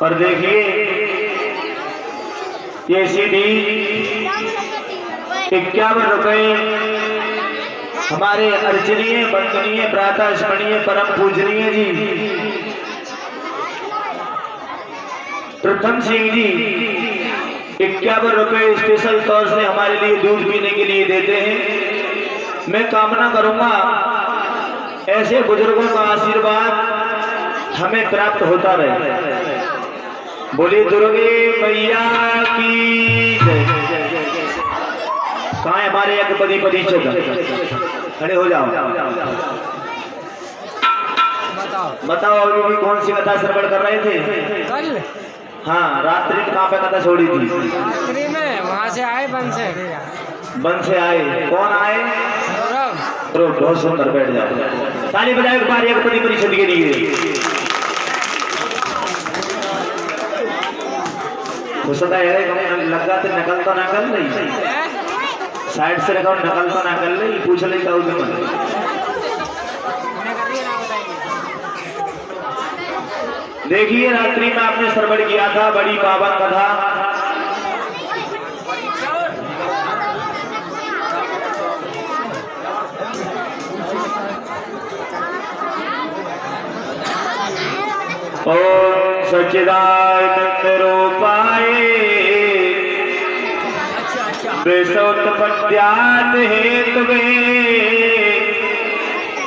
और देखिए ये सीढ़ी 51 रुपए हमारे अर्चनीय वंदनीय प्रातः स्मरणीय परम पूजनीय जी प्रथम सिंह जी 51 रुपए स्पेशल तौर से हमारे लिए दूध पीने के लिए देते हैं। मैं कामना करूंगा ऐसे बुजुर्गों का आशीर्वाद हमें प्राप्त होता रहे। बोलिए दुर्गे मैया की जय। कहाँ है हमारे एक पदी खड़े हो जाओ। बताओ अभी भी कौन सी कथा श्रवण कर रहे थे? कल हाँ, रात्रि में कहाँ पे कथा छोड़ी थी? रात्रि में वहाँ से आए बन से आए। कौन आए? बहुत सुंदर, बैठ जाओ। ताली बजाओ एक बार एक पदी परिषद के लिए। हो सकता है लगा तो नकल तो नकल नहीं, साइड से लगा नकल तो नकल नहीं, पूछ ले क्या देखिए रात्रि में आपने श्रवण किया था बड़ी पावन कथा। ओम सच्चिदानंद रूपाय विश्वोत्पत्त्याद हेतवे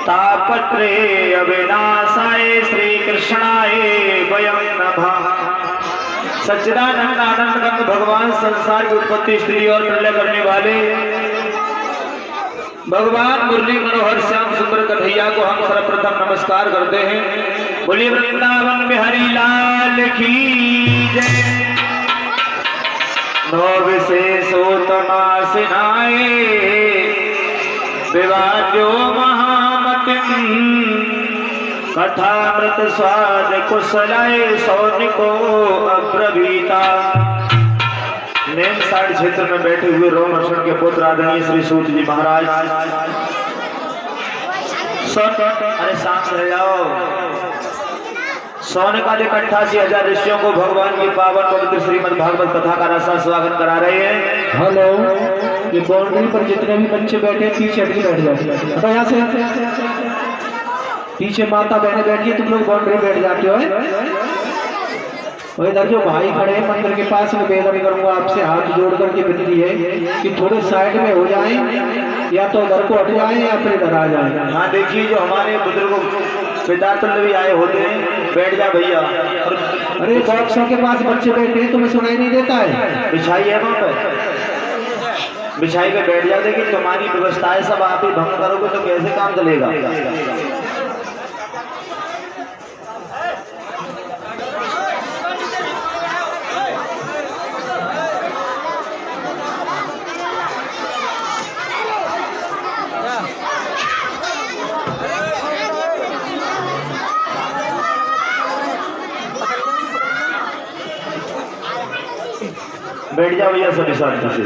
तापत्रे अविनाशाय श्री कृष्णाय वयं नमः। सच्चिदानंद आनंद कंद भगवान संसार की उत्पत्ति स्थिति और प्रलय करने वाले भगवान मुरली मनोहर श्याम सुंदर कन्हैया को हम सर्वप्रथम नमस्कार करते हैं। बोलिए वृंदावन बिहारी लाल की जय। नौ विशेषोत्तमा सिनाए विवाद्यो महामतिम कथामृत स्वाद कुशलाय सौनिको अब्रवीता। नेम साइड क्षेत्र में बैठे हुए रोमहर्षण के पुत्र आदरणीय श्री सूत जी महाराज। अरे शांत रह जाओ। सोनिका के 88,000 ऋषियों को भगवान की पावन पवित्र श्रीमद् भागवत कथा का रसा स्वागत करा रहे हैं। हेलो, ये बाउंड्री पर जितने भी बच्चे बैठे पीछे हट के बैठ जाओ। तो यहाँ से पीछे माता बहने बैठी है, तुम लोग बाउंड्री बैठ जाते हो। और इधर जो भाई खड़े हैं मंदिर के पास, में बेदम करूंगा आपसे हाथ जोड़ करके विनती है कि थोड़े साइड में हो जाएं, या तो घर को हट जाएं या फिर इधर आ जाएं। हाँ देखिए जो हमारे बुजुर्गों पितातुल्य भी आए होते हैं, बैठ जा भैया। अरे बॉक्सों के पास बच्चे बैठे हैं, तुम्हें सुनाई नहीं देता है? बिछाई है वहाँ पे, बिछाई पे बैठ जाओ। देखिए तुम्हारी व्यवस्थाएं सब आप ही भंग करोगे तो कैसे काम चलेगा? बैठ जाओ भैया सभी शांति से।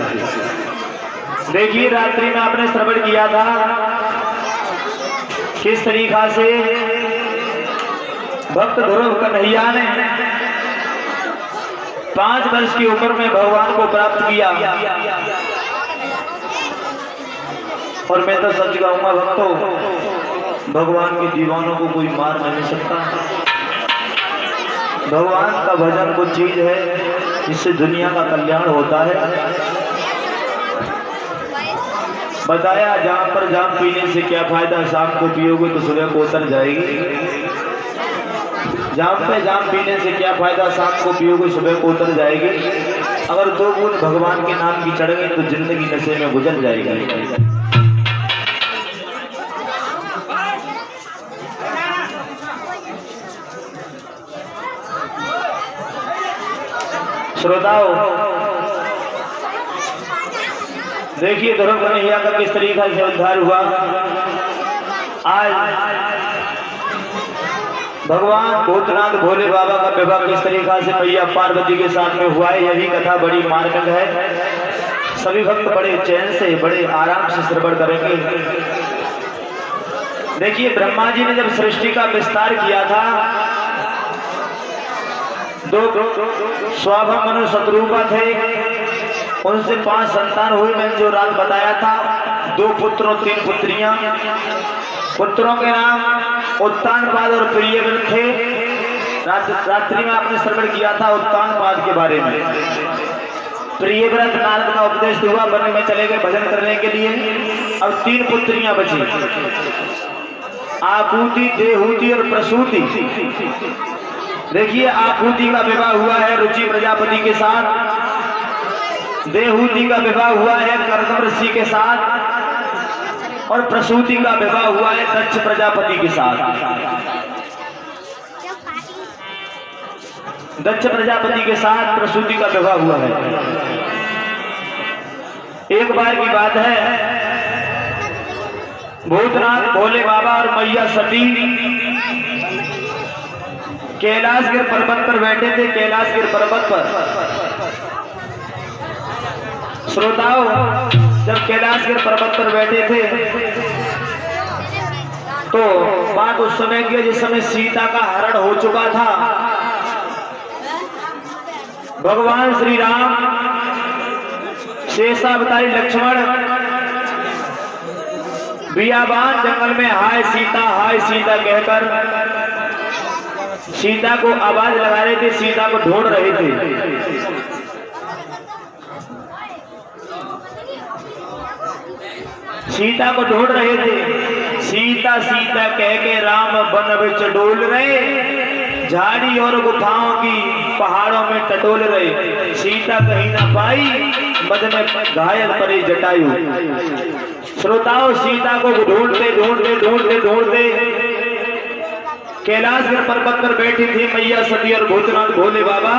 देखिए रात्रि में आपने श्रवण किया था किस तरीका से भक्त ध्रुव कन्हैया ने 5 वर्ष की उम्र में भगवान को प्राप्त किया। और मैं तो सच कहूंगा भक्तों, भगवान के दीवानों को कोई मार नहीं सकता। भगवान का भजन कुछ चीज है इससे दुनिया का कल्याण होता है। बताया जाम पर जाम पीने से क्या फायदा, शाम को पियोगे तो सुबह को उतर जाएगी। जाम पे जाम पीने से क्या फायदा, शाम को पियोगे सुबह को उतर जाएगी। अगर 2 बूंद भगवान के नाम की चढ़ गई तो जिंदगी नशे में गुजर जाएगी। श्रोताओं देखिए ध्रुव कन्हैया का किस तरीका से उद्धार हुआ। आज भगवान भूतनाथ भोले बाबा का विवाह किस तरीका से मैया पार्वती के साथ में हुआ है, यही कथा बड़ी मार्मिक है। सभी भक्त बड़े चैन से बड़े आराम से श्रवण करेंगे। देखिए ब्रह्मा जी ने जब सृष्टि का विस्तार किया था, दो स्वाभा मनु शत्रुपा थे, उनसे 5 संतान हुए। मैंने जो रात बताया था, 2 पुत्र और 3 पुत्रियां। पुत्रों के नाम उत्तानपाद और प्रियव्रत थे। रात्रि में आपने श्रवण किया था उत्तानपाद के बारे में। प्रियव्रत नारद का उपदेश हुआ, वन में चले गए भजन करने के लिए। अब 3 पुत्रियां बची, आपूति, देहूति और प्रसूति। देखिए आपूति का विवाह हुआ है रुचि प्रजापति के साथ, देहूति का विवाह हुआ है कर्दम ऋषि के साथ, और प्रसूति का विवाह हुआ है दक्ष प्रजापति के साथ। दक्ष प्रजापति के साथ प्रसूति का विवाह हुआ है। एक बार की बात है, भूतनाथ भोले बाबा और मैया सती कैलाशगिर पर्वत पर बैठे थे। कैलाशगिर पर्वत पर श्रोताओं, जब कैलाशगिर पर्वत पर बैठे थे तो बात उस समय की, जिस समय सीता का हरण हो चुका था। भगवान श्री राम, शेषावतारी लक्ष्मण बियाबान जंगल में हाय सीता कहकर सीता को आवाज लगा रहे थे, सीता को ढूंढ रहे थे। सीता को ढूंढ रहे थे। सीता कह के राम वन विच डोल रहे, झाड़ी और गुफाओं की पहाड़ों में टटोल रहे। सीता कहीं ना पाई, मद में घायल परे जटायु। श्रोताओं, सीता को ढूंढते कैलाशगिर पर्वत पर बैठी थी मैया सती और भूतनाथ भोले बाबा।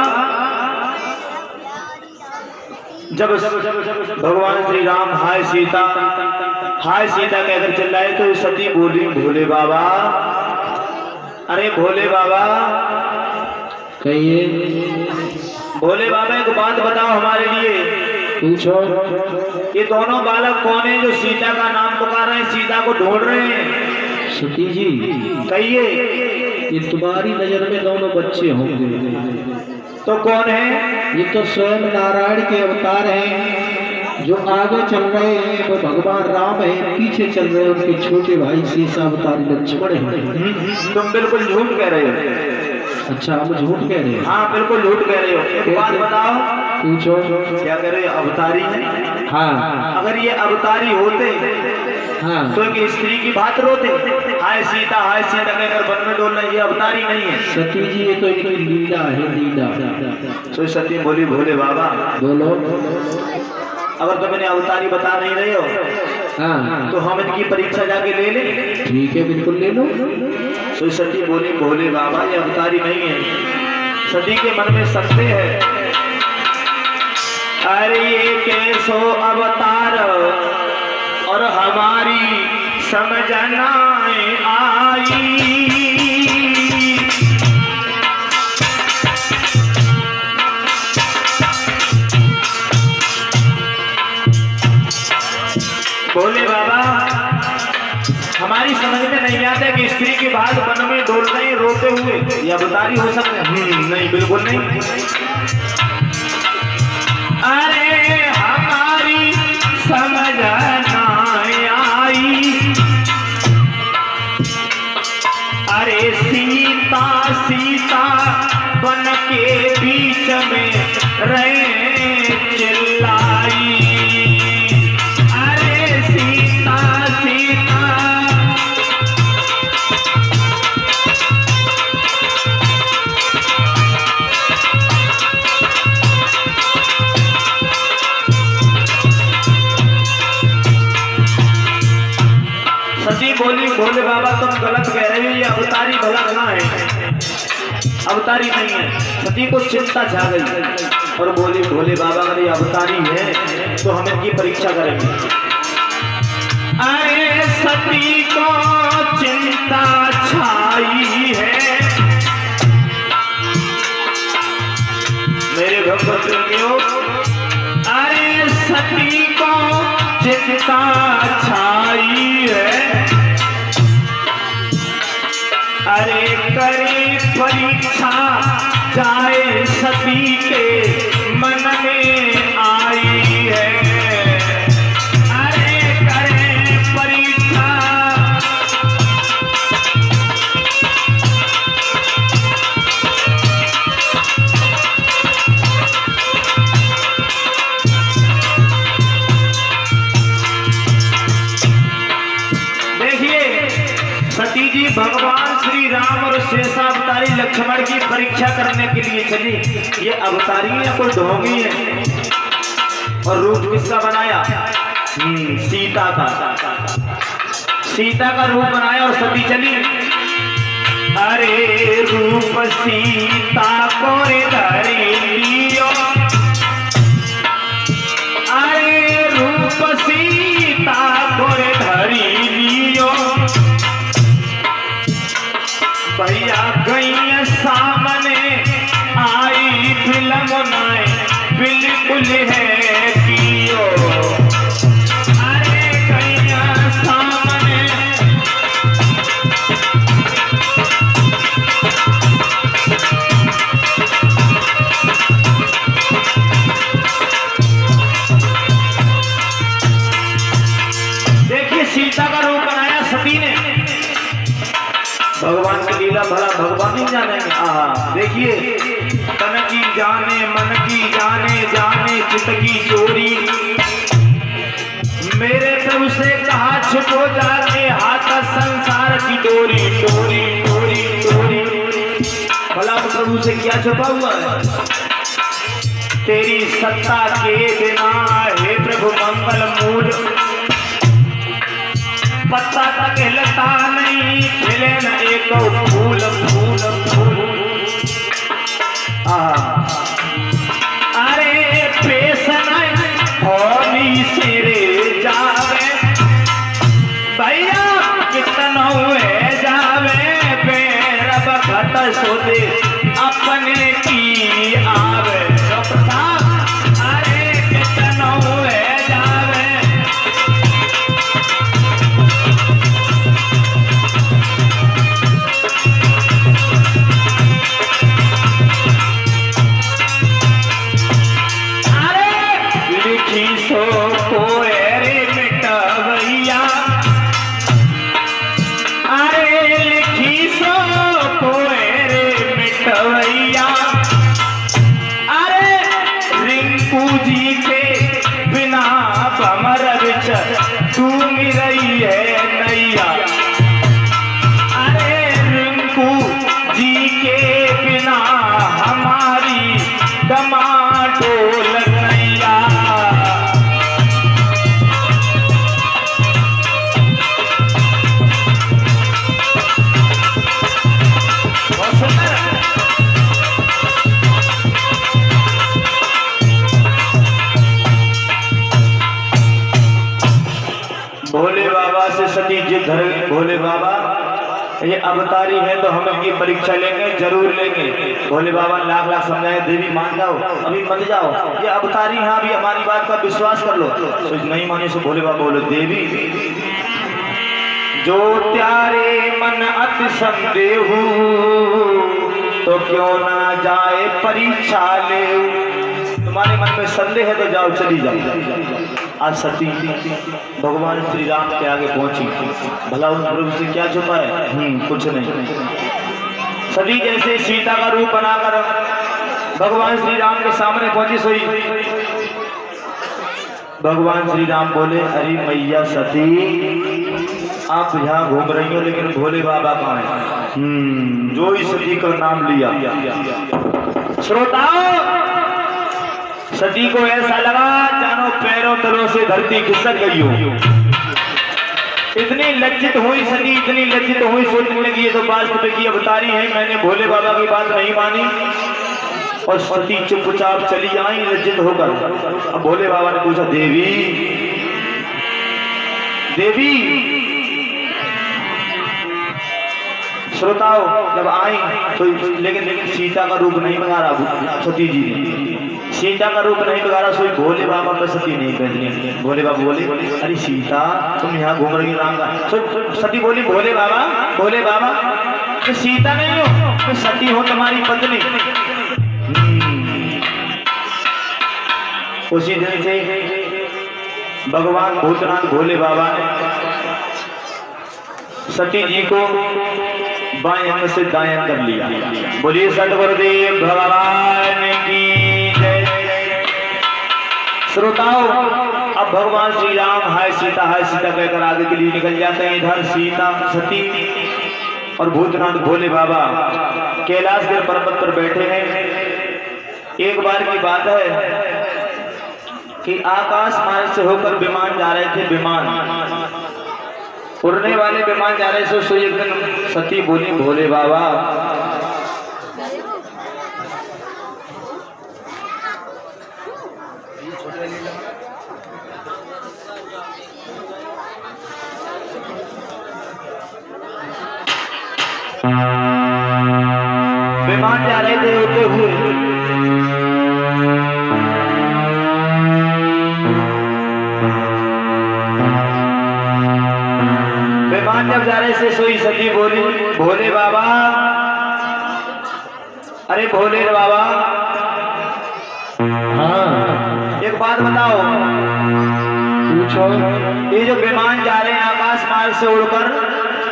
जब भगवान श्री राम हाय सीता कहकर चिल्लाए तो सती बोली, भोले बाबा, अरे भोले बाबा कहिए। भोले बाबा एक बात बताओ हमारे लिए। पूछो। ये दोनों बालक कौन है जो सीता का नाम पुकार रहे हैं, सीता को ढूंढ रहे हैं? सती जी कहिए। ये तुम्हारी नजर में दोनों बच्चे होंगे तो कौन है? ये तो स्वयं नारायण के अवतार हैं। जो आगे चल रहे हैं वो भगवान राम है, पीछे चल रहे हैं उनके छोटे भाई शेषावतारी लक्ष्मण है। तुम बिल्कुल झूठ कह रहे हो। अच्छा, हम झूठ कह रहे हैं? हाँ बिल्कुल झूठ कह रहे हो। एक बात बताओ। पूछो। क्या कह रहे हो? अवतारी है? हाँ। अगर ये अवतारी होते हाँ तो एक स्त्री की बात रोते, हाय सीता कहकर वन में डोलना, ये अवतारी नहीं है। सती जी ये तो इनकी लीला है, लीला। तो सती बोली, भोले बाबा बोलो। अगर तुम इन्हें अवतारी बता नहीं रहे हो हाँ तो हम इनकी परीक्षा जाके ले ले। ठीक है, बिल्कुल ले लो। तो सती बोली, भोले बाबा ये अवतारी नहीं है। सती के मन में संदेह है, अरे ये कैसो अवतार और हमारी समझ ना आई। भोले बाबा हमारी समझ में नहीं आता कि स्त्री की बात वन में डोल रहे रोते हुए ये अवतारी हो सकते हैं? नहीं, बिल्कुल नहीं। अरे हमारी समझ ना आई, अरे सीता बन के बीच में रहे चिल्लाई। अरे सीता सती बोली, भोले बाबा तुम गलत कह रहे हो, ये अवतारी भला कहाँ है? अवतारी नहीं है। सती को चिंता छा गई और बोली, भोले बाबा अगर ये अवतारी है तो हम इनकी परीक्षा करेंगे। अरे सती को चिंता छाई है, मेरे भक्तों, अरे सती को चिंता छाई है। अरे करे परीक्षा जाए सती के मन में आई है। अरे करे परीक्षा सती जी भगवान श्री राम और शेषावतारी लक्ष्मण की परीक्षा करने के लिए चली। ये अवतारी है कोई ढोंगी है। और रूप किसका बनाया? सीता का। सीता का रूप बनाया और सती चली। अरे रूप सीता को धरी लियो, अरे रूप सीता को धरी लियो, भैया गई सामने आई फिल्म नाय बिल्कुल है कियो। अरे गई सामने देखिए सीता का रूप बनाया सती ने। भगवान की लीला भला भगवान ही जानेंगे। आहा देखिए, तन की जाने मन की जाने, जाने चित की चोरी, मेरे प्रभु से कहा छुपो जाके हाथ संसार की डोरी, डोरी डोरी डोरी। भला प्रभु से क्या छुपा हुआ है? तेरी सत्ता के बिना हे प्रभु मंगल मूल, पत्ता तक हिलता नहीं, खिले न एक फूल फूल फूल। अरे पेश नहीं होली सिरे जावे, भैया कितना हुए जावे, पैर बखत सोते अपने की आवे। अरे कितना हुए जावे, सो कोरे मिटवैया, अरे लिखी सो कोरे मिटवैया, अरे रिंकू जी के बिना भमर बिच डूब रही है नैया। अरे रिंकू जी के बिना हमारी डमाडोल नैया। भोले बाबा से सती जिद धर गई। भोले बाबा ये अवतारी है तो हम इनकी परीक्षा लेंगे, जरूर लेंगे। भोले बाबा लाख लाख समझाए, देवी मान जाओ, अभी मत जाओ, ये अवतारी है, अभी हमारी बात का विश्वास कर लो। तो नहीं माने से भोले बाबा बोले, देवी जो त्यारे मन अति संदेह तो क्यों ना जाए परीक्षा ले। तुम्हारे मन में संदेह है तो जाओ, चली जाओ। आज सती भगवान श्री राम के आगे पहुंची। भला उन प्रभु से क्या छुपा है? कुछ नहीं। सती जैसे सीता का रूप बनाकर भगवान श्री राम के सामने पहुंची सोई। भगवान श्री राम बोले, अरे मैया सती आप यहाँ घूम रही हो, लेकिन भोले बाबा कहाँ हैं? जो ही सती का नाम लिया। श्रोताओ, सती को ऐसा लगा जानो पैरों तलों से धरती खिसक गई हो। इतनी लज्जित हुई सती, इतनी लज्जित हुई, सोचने लगी ये तो वास्तव की अवतारी है, मैंने भोले बाबा की बात नहीं मानी। और सती चुपचाप चली आई लज्जित होकर। अब भोले बाबा ने पूछा, देवी देवी। श्रोताओ, जब आई तो लेकिन सीता का रूप नहीं बना रहा सती जी ने। सीता का रूप नहीं बिगाड़ा, सोई भोले बाबा पर सती नहीं पहननी। भोले बाबा बोले, अरे सीता तुम यहाँ घूम रही राम का। सती बोली, भोले बाबा मैं सीता नहीं हूँ, मैं सती हूँ तुम्हारी पत्नी। उसी दिन से भगवान भूतनाथ भोले बाबा ने सती जी को बाएं अंग से दाएं अंग कर लिया। बोलिए सतगुरुदेव भगवान की जय। श्रोताओं, अब भगवान श्री राम हाय सीता कहकर आगे के लिए निकल जाते हैं। इधर सीता सती और भूतनाथ भोले बाबा कैलाश के पर्वत पर बैठे हैं। एक बार की बात है कि आकाश मार्ग से होकर विमान जा रहे थे। विमान उड़ने वाले विमान जा रहे थे। सो एक दिन सती बोली, भोले बाबा विमान जा रहे थे उड़ते हुए। विमान जब जा रहे से सोई सती बोली, भोले बाबा, अरे भोले बाबा, हाँ एक बात बताओ, पूछो। ये जो विमान जा रहे हैं आकाश मार्ग से उड़कर,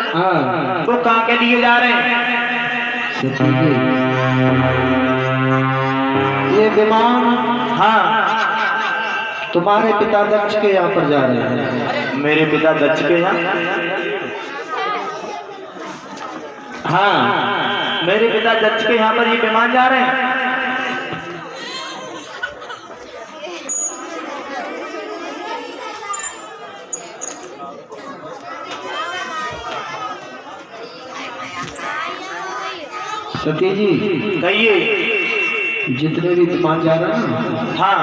हाँ वो कहाँ के लिए जा रहे हैं? सती जी, ये विमान हाँ तुम्हारे पिता दक्ष के यहाँ पर जा रहे हैं। मेरे पिता दक्ष के यहाँ? हाँ मेरे पिता दक्ष के यहाँ पर ये विमान जा रहे हैं। सती जी, कहिए। जितने भी विमान जा रहे हैं ना, हाँ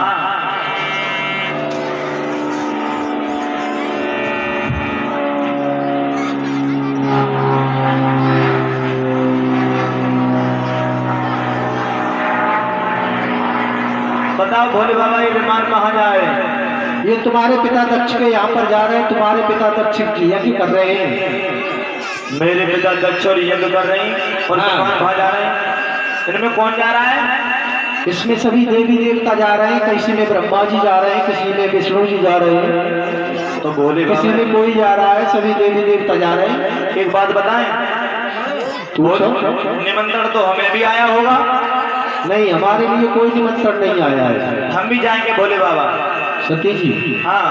बताओ भोले बाबा, ये विमान कहाँ जा रहे हैं? ये तुम्हारे पिता दक्ष के यहाँ पर जा रहे हैं। तुम्हारे पिता दक्ष यज्ञ कर रहे हैं। मेरे पिता दक्ष और यज्ञ कर रहे हैं और विमान कहाँ जा रहे हैं? इनमें कौन जा रहा है? इसमें सभी देवी देवता जा रहे हैं। किसी में ब्रह्मा जी जा रहे हैं, किसी में विष्णु जी जा रहे हैं, तो भोले किसी बाबा में कोई जा रहा है। सभी देवी देवता जा रहे हैं। एक बात बताएं, निमंत्रण तो हमें भी आया होगा? नहीं, हमारे लिए कोई निमंत्रण नहीं आया है। हम भी जाएंगे भोले बाबा। सती जी, हाँ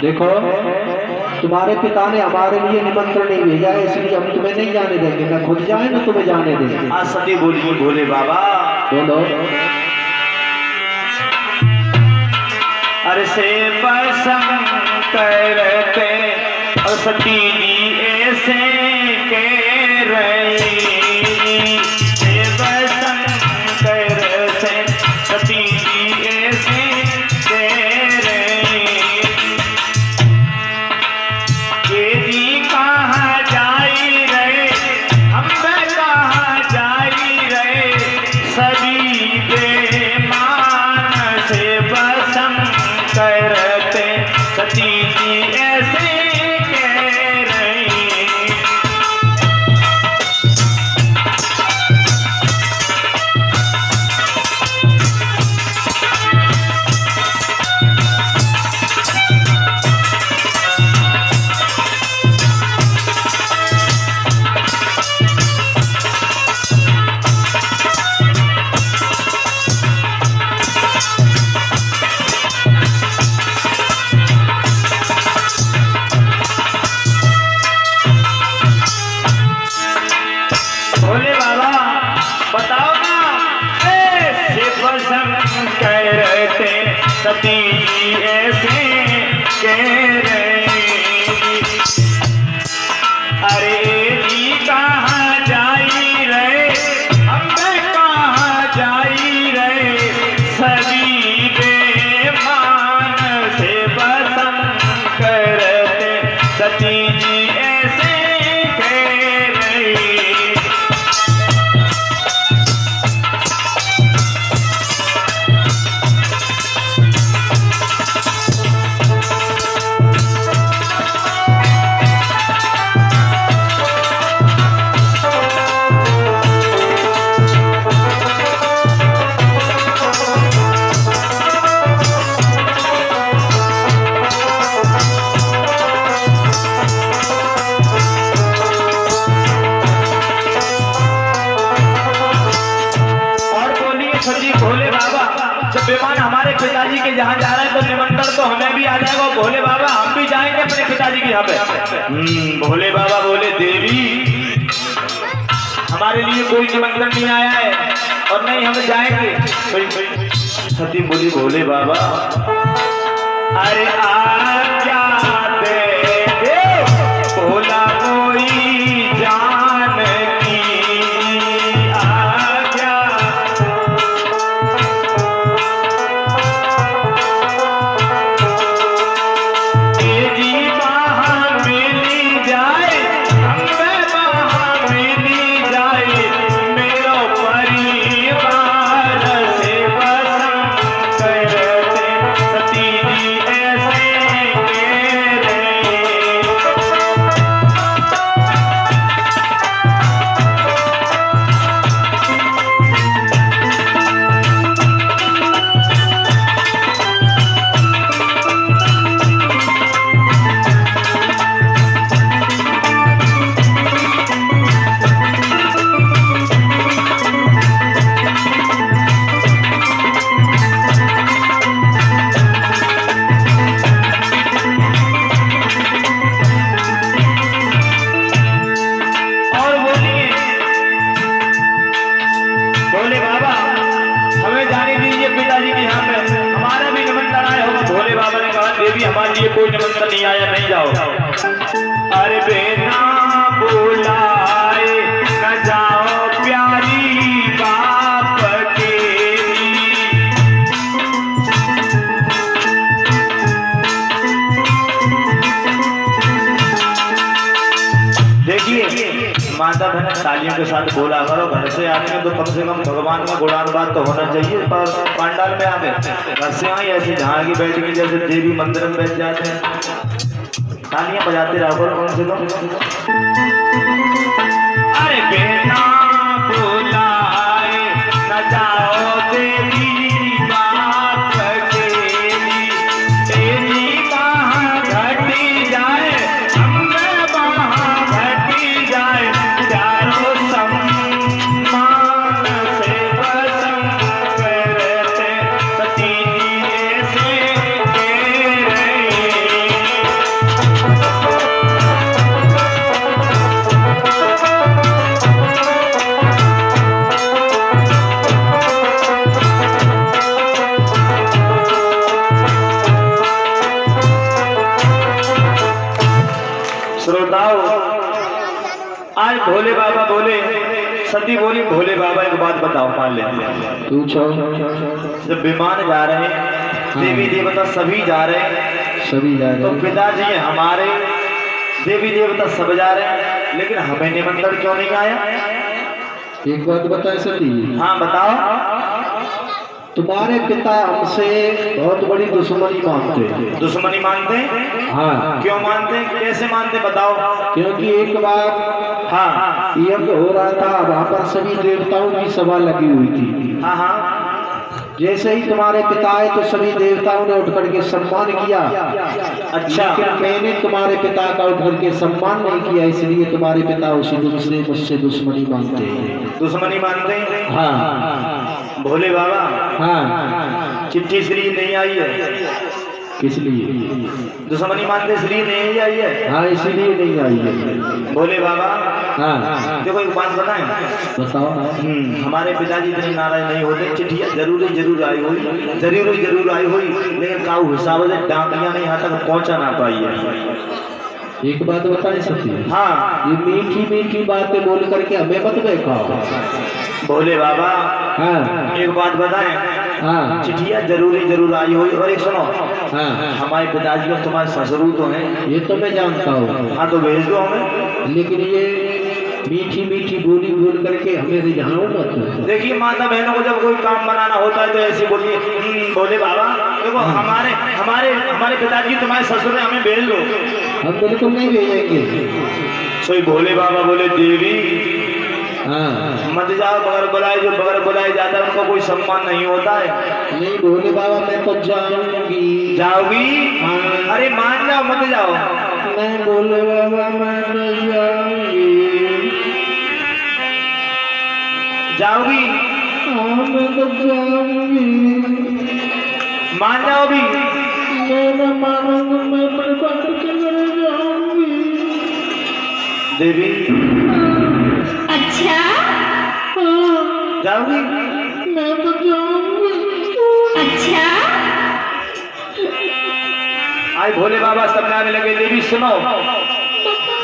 देखो, तुम्हारे पिता ने हमारे लिए निमंत्रण नहीं भेजा है, इसलिए हम तुम्हें नहीं जाने देंगे। मैं खुद जाए ना तुम्हें जाने देंगे। आज सती बोलिए, भोले बाबा बोलो। अरे से पसंद करते और सती जी ऐसे कह रही, से पसंद करते सती जी ऐसे कह रही, ये जी कहाँ जाई रहे, हम कहाँ जाई रहे, सभी बेमान से पसंद करते सती जी ऐसे कह रही। भोले बाबा बताओ ना, ऐसे पसंद करते सती जी ऐसे कह रही, अरे जी कहाँ जाई रहे, हम कहाँ जाई रहे, सभी बेमान से पसंद करते सती जी ऐसे कह रही। जब विमान हमारे पिताजी के जहाँ जा रहे हैं तो निमंत्रण तो हमें भी आ जाएगा। भोले बाबा हम भी जाएंगे अपने पिताजी के यहाँ पे। भोले बाबा बोले देवी हमारे लिए कोई निमंत्रण नहीं आया है और नहीं हम जाएंगे। सती बोली भोले बाबा अरे आज्ञा दे भोला कोई जान की आज्ञा। तेजी वहाँ मिली जाए हमें वहाँ मिली जाए मेरो परिवार से वसंग करते सती जी ऐसे कह रहे। और बोलिए भोले बाबा हमें जाने दीजिए पिताजी के यहाँ पे हमारा भी निमंत्रण आया होगा। भोले बाबा ने कहा देवी हमारे लिए कोई निमंत्रण नहीं आया नहीं जाओ। अरे बिना बुलाए न जाओ प्यारी बाप के। देखिए माता बहन तालियों के साथ बोला करो घर से आने में तो कम से कम भगवान का गुणान बात तो होना चाहिए। पर पंडाल में आगे घर से आई ऐसे जहाँ की बैठ गई जैसे देवी मंदिर में बैठ जाते हैं। तालियां बजाते रहो करो कम से कम। अरे बिना बुलाए न जाओ देवी बाप के। तेरी वहाँ घटी जाए हमें वहाँ घटी जाए चारों सम्मान से वसंग करते सती जी ऐसे कह रहे। श्रोताओ आज भोले बाबा बोले सती बोली भोले बाबा एक बात बताओ मान ले। पूछो। जब विमान जा रहे हैं देवी देवता सभी जा रहे हैं सभी जा तो रहे हैं। पिताजी हमारे देवी देवता सब जा रहे हैं लेकिन हमें निमंत्रण क्यों नहीं आया? एक बात बताए सती, हाँ बताओ। तुम्हारे पिता हमसे बहुत बड़ी दुश्मनी मानते हैं। दुश्मनी मानते हैं? हाँ। क्यों मानते हैं कैसे मानते बताओ। क्योंकि एक बार हाँ यज्ञ हो रहा था वहाँ पर सभी देवताओं की सभा लगी हुई थी। हाँ हाँ जैसे ही तुम्हारे पिता आए तो सभी देवताओं ने उठ करके सम्मान किया। अच्छा। लेकिन मैंने तुम्हारे पिता का उठ करके सम्मान नहीं किया इसलिए तुम्हारे पिता उसी दिन से मुझसे दुश्मनी मानते हैं। दुश्मनी मानते हैं? हाँ। भोले बाबा हाँ। चिट्ठी इसलिए नहीं आई है। किस लिए? दुश्मनी मानते इसलिए नहीं आई है। हाँ इसीलिए नहीं आई है। भोले बाबा हाँ। देखो एक बात बताएं। बताओ। हमारे पिताजी इतने नाराज नहीं होते। चिट्ठियाँ जरूर आई हुई जरूर आई हुई लेकिन काऊ हिसाब से डाकियाँ नहीं यहाँ तक पहुँचा ना पाई है। एक बात बताए सती। हाँ ये मीठी मीठी बातें बोल करके हमें मत बेखाओ। भोले बाबा हाँ। एक बात बताएं। हाँ। चिट्ठियाँ जरूर आई हुई और एक सुनो। हाँ। हमारे पिताजी और तुम्हारे ससुर तो हैं। ये तो मैं जानता हूँ। हाँ तो भेज दो हमें। लेकिन ये मीठी मीठी बोली बोल करके हमें रिझाओ मत। देखिए माता बहनों को जब कोई काम बनाना होता है तो ऐसे बोलिए भोले बाबा देखो हमारे हमारे हमारे पिताजी तुम्हारे ससुर हमें भेज दो। हम बिल्कुल नहीं भेजेंगे। सोई भोले बाबा बोले देवी हाँ। मत जाओ बगैर बुलाए। जो बगैर बुलाए जाता है उनको कोई सम्मान नहीं होता है। नहीं भोले बाबा मैं तो जाऊंगी। जाओगी? हाँ। अरे मान जाओ मत जाओ। मैं भोले बाबा मैं नहीं जाऊंगी। जाओगी? हाँ मैं तो जाऊंगी। मान जाओ भी। मैं न मानूंगी, मैं अपने बाबू के घर जाऊंगी। देवी अच्छा हाँ जाओगी? मैं तो जाऊंगी। अच्छा आज भोले बाबा समझाने लगे, देवी सुनो,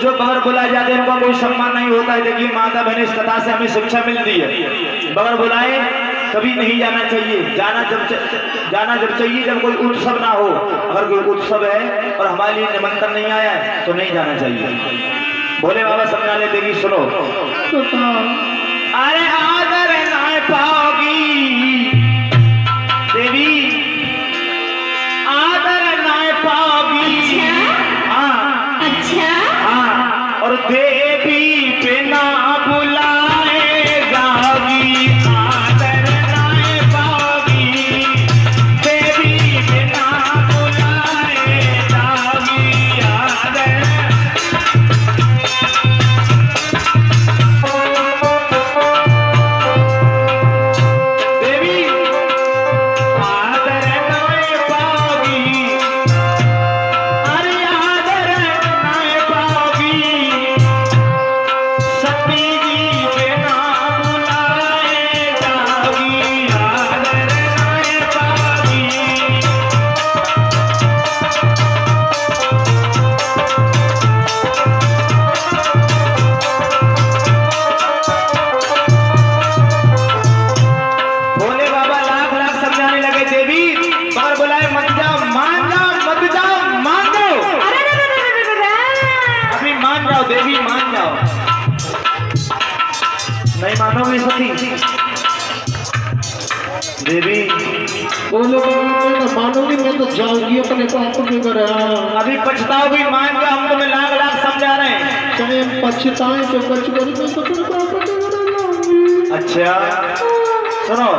जो बगैर बुलाए जाते हैं उनका कोई सम्मान नहीं होता है। देखिए माता बहन, इस कथा से हमें शिक्षा मिलती है, बगैर बुलाए कभी नहीं जाना चाहिए। जाना जब चाहिए जब कोई उत्सव ना हो। अगर कोई उत्सव है और हमारे लिए निमंत्रण नहीं आया है तो नहीं जाना चाहिए। भोले बाबा समझा ले, देवी सुनो। अरे आदर ना पाओगी देवी, आदर ना पाओगी। हाँ अच्छा हाँ, और देवी बिना बुलाए जाओगी, आदर ना पाओगी। देवी बिना बुलाए जाओगी, आदर। देवी आदर ना पाओगी, अरे आदर ना पाओगी। सती जी बिना बुलाए जाओगी, आदर ना पाओगी। भोले बाबा लाख लाख समझाने लगे, देवी मगर बुलाए मत जाओ, मान जाओ, मत जाओ, मान जाओ। अभी मान जाओ देवी, मान जाओ। नहीं मानोगी सती? देवी बोलो मैं न मानूंगी, मैं तो जाऊंगी अपने बाबू के घर। अभी पछताओ भी, मान जाओ, हम तुम्हें लाख लाख समझा रहे हैं। चाहे हम पछताएं तो बच कर मैं तो अपने बाबू के घर जाऊंगी। अच्छा सुनो,